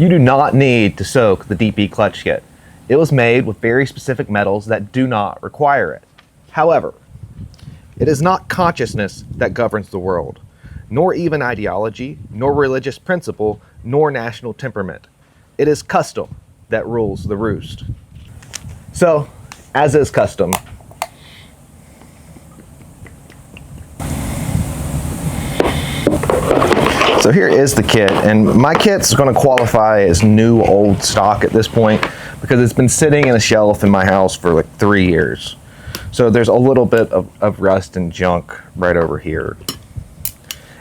You do not need to soak the DP clutch kit. It was made with very specific metals that do not require it. However, it is not consciousness that governs the world, nor even ideology, nor religious principle, nor national temperament. It is custom that rules the roost. So, as is custom, so here is the kit, and my kit's going to qualify as new old stock at this point because it's been sitting in a shelf in my house for like 3 years. So there's a little bit of rust and junk right over here.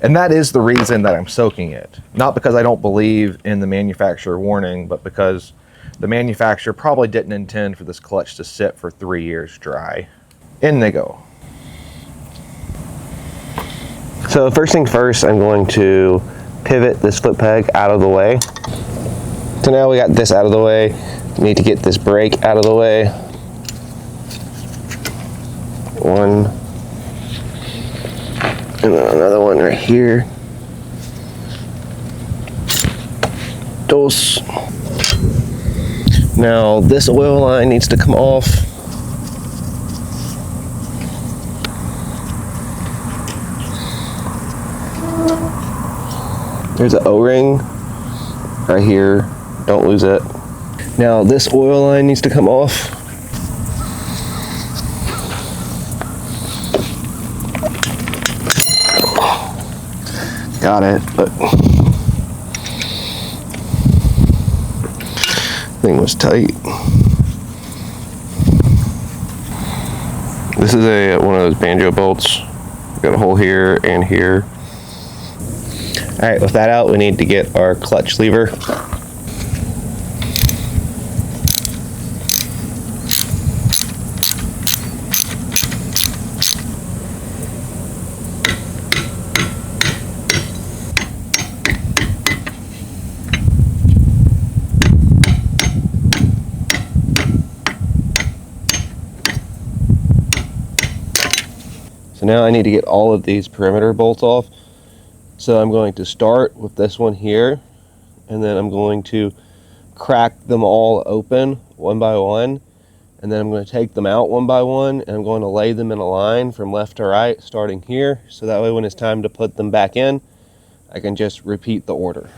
And that is the reason that I'm soaking it. Not because I don't believe in the manufacturer warning, but because the manufacturer probably didn't intend for this clutch to sit for 3 years dry. In they go. So first thing first, I'm going to pivot this foot peg out of the way. So now we got this out of the way. Need to get this brake out of the way. One. And then another one right here. Dos. Now this oil line needs to come off. There's an O-ring right here. Don't lose it. Now this oil line needs to come off. Got it, but thing was tight. This is one of those banjo bolts. Got a hole here and here. All right, with that out, we need to get our clutch lever. So now I need to get all of these perimeter bolts off. So I'm going to start with this one here, and then I'm going to crack them all open one by one, and then I'm going to take them out one by one, and I'm going to lay them in a line from left to right, starting here, so that way when it's time to put them back in, I can just repeat the order.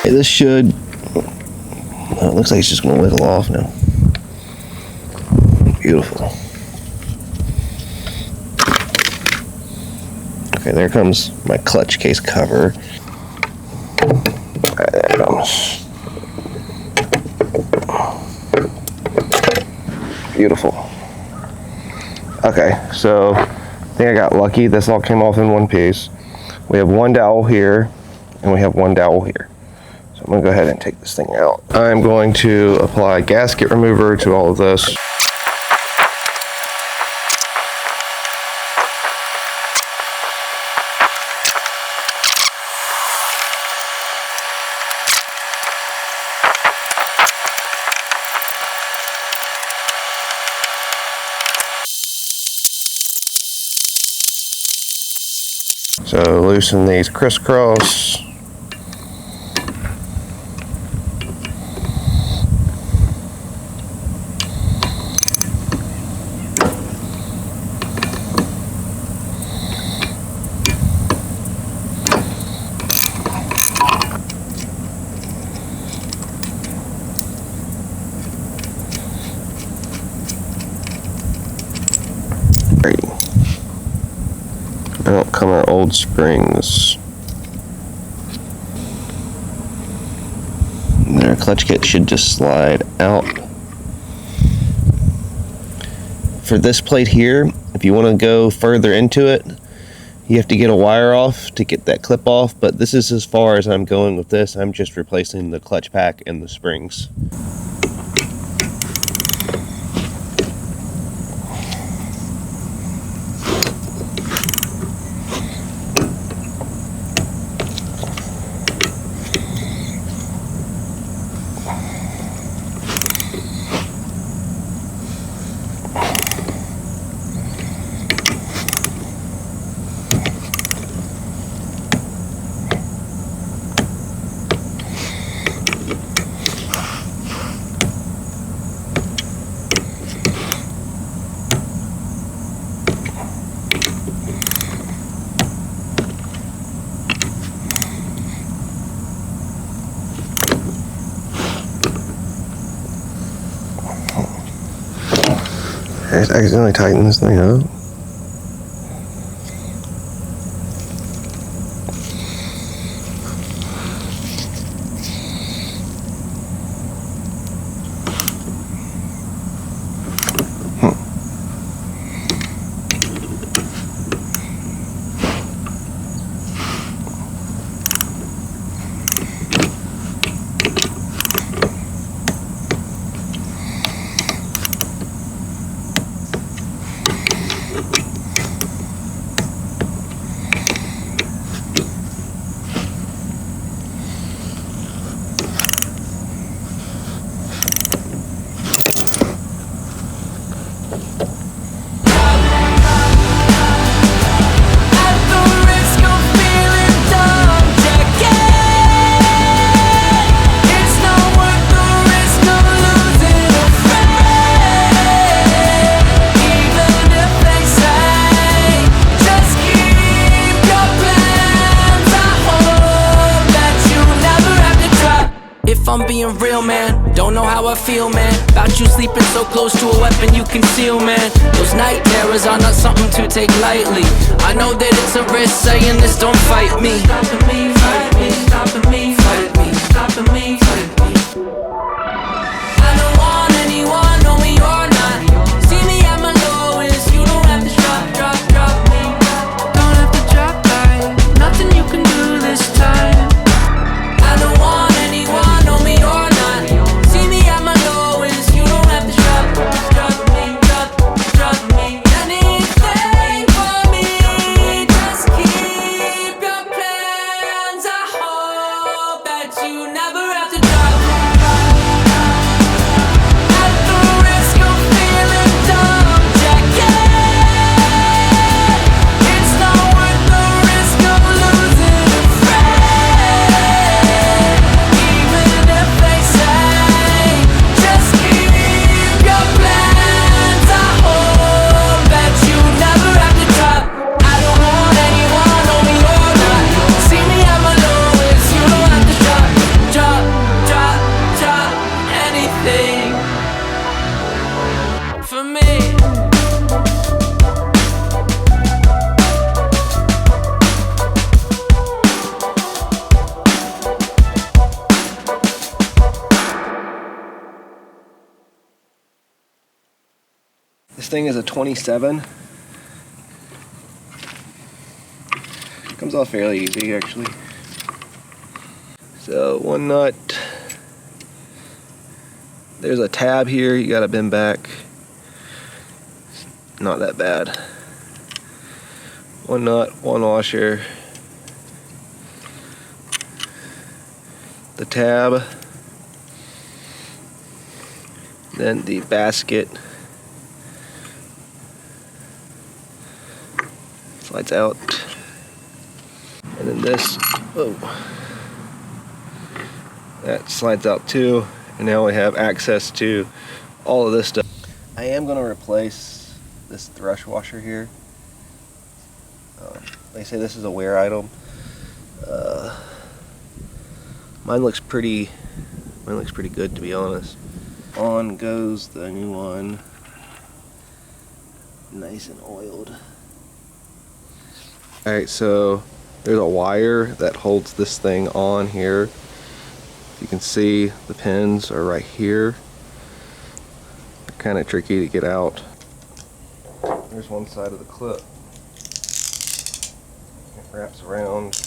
This should, it looks like it's just going to wiggle off now. Beautiful. Okay, there comes my clutch case cover. Alright, there it comes. Beautiful. Okay, so I think I got lucky. This all came off in one piece. We have one dowel here, and we have one dowel here. I'm going to go ahead and take this thing out. I'm going to apply gasket remover to all of this. So loosen these crisscross. Out come our old springs. then our clutch kit should just slide out. For this plate here, if you want to go further into it, you have to get a wire off to get that clip off, but this is as far as I'm going with this. I'm just replacing the clutch pack and the springs. I accidentally tightened this thing up. I'm being real, man. Don't know how I feel, man. About you sleeping so close to a weapon you conceal, man. Those night terrors are not something to take lightly. I know that it's a risk saying this, don't fight me. Stopping me, fight me, stopping me, fight me, stopping me, fight me. I don't want anyone, know me or not. See me at my lowest, you don't have to drop me. Don't have to drop by, nothing you can do this time. I don't want anyone, know me or not. See me at my lowest, you don't have to drop me. Anything for me, just keep your plans. I hope that you never have to drop. At the risk of feeling dumb, check it. It's not worth the risk of losing a friend. Even if they say, just keep your plans. I hope that you never have to drop. I don't want anyone, know me or not. See me at my lowest, you don't have to drop anything for me. This thing is a 27. Comes off fairly easy, actually. So one nut. There's a tab here you gotta bend back. Not that bad. One nut, one washer. The tab. Then the basket. Slides out. And then this, oh, that slides out too. And now we have access to all of this stuff. I am going to replace this thrush washer here. They say this is a wear item. Mine looks pretty good, to be honest. On goes the new one. Nice and oiled. Alright, so there's a wire that holds this thing on here. You can see the pins are right here. They're kind of tricky to get out. There's one side of the clip. It wraps around,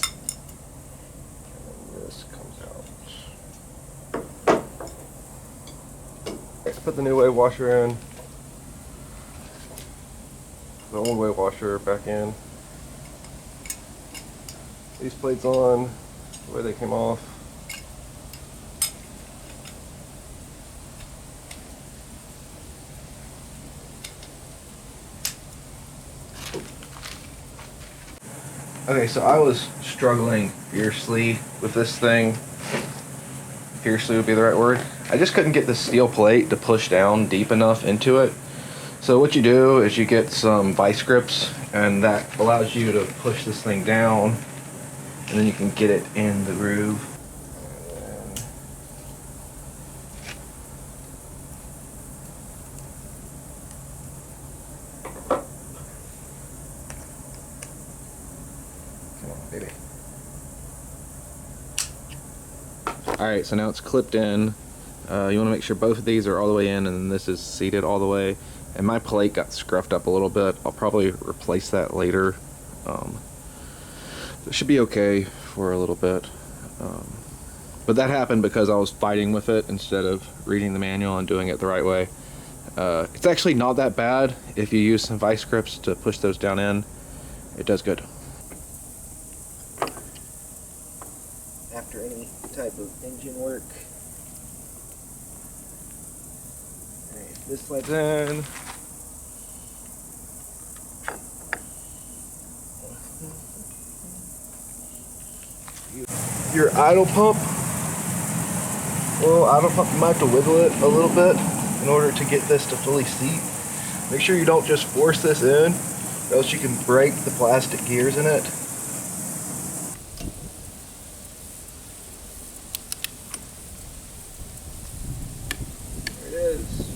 and then this comes out. Put the new wave washer in. The old wave washer back in. These plates on, the way they came off. Okay, so I was struggling fiercely with this thing. Fiercely would be the right word. I just couldn't get the steel plate to push down deep enough into it. So what you do is you get some vice grips, and that allows you to push this thing down, and then you can get it in the groove. Baby. Alright, so now it's clipped in. You want to make sure both of these are all the way in, and then this is seated all the way. And my plate got scruffed up a little bit. I'll probably replace that later. It should be okay for a little bit. But that happened because I was fighting with it instead of reading the manual and doing it the right way. It's actually not that bad if you use some vice grips to push those down in. It does good. After any type of engine work, this slides in. Your idle pump, you might have to wiggle it a little bit in order to get this to fully seat. Make sure you don't just force this in, or else you can break the plastic gears in it. There it is.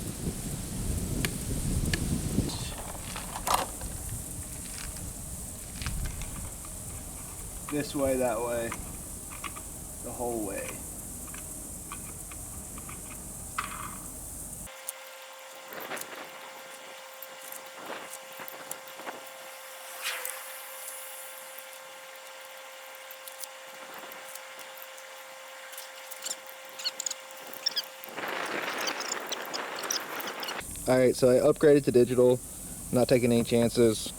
This way, that way, the whole way. Alright, so I upgraded to digital, not taking any chances.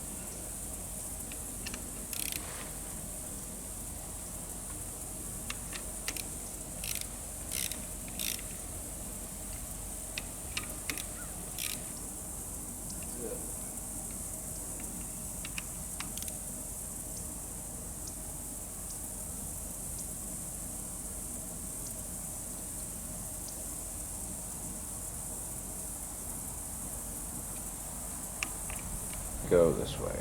Go this way.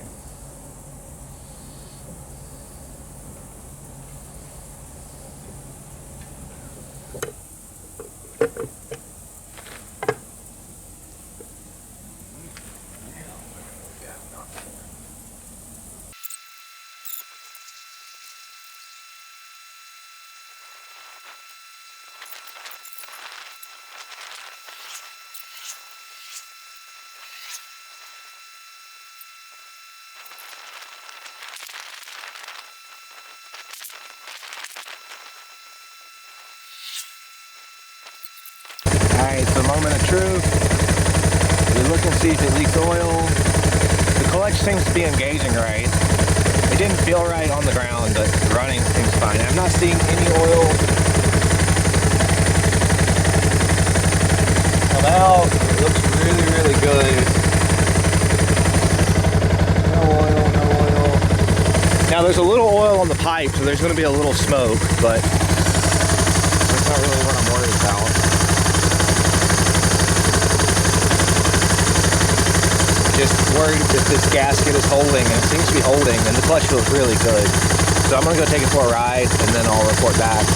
Alright, so moment of truth. We look and see if it leaks oil. The clutch seems to be engaging right. It didn't feel right on the ground, but running seems fine. I'm not seeing any oil. The valve looks really, really good. No oil, no oil. Now there's a little oil on the pipe, so there's going to be a little smoke, but that's not really what I'm worried about. Just worried if this gasket is holding, and it seems to be holding, and the clutch feels really good. So I'm going to go take it for a ride, and then I'll report back.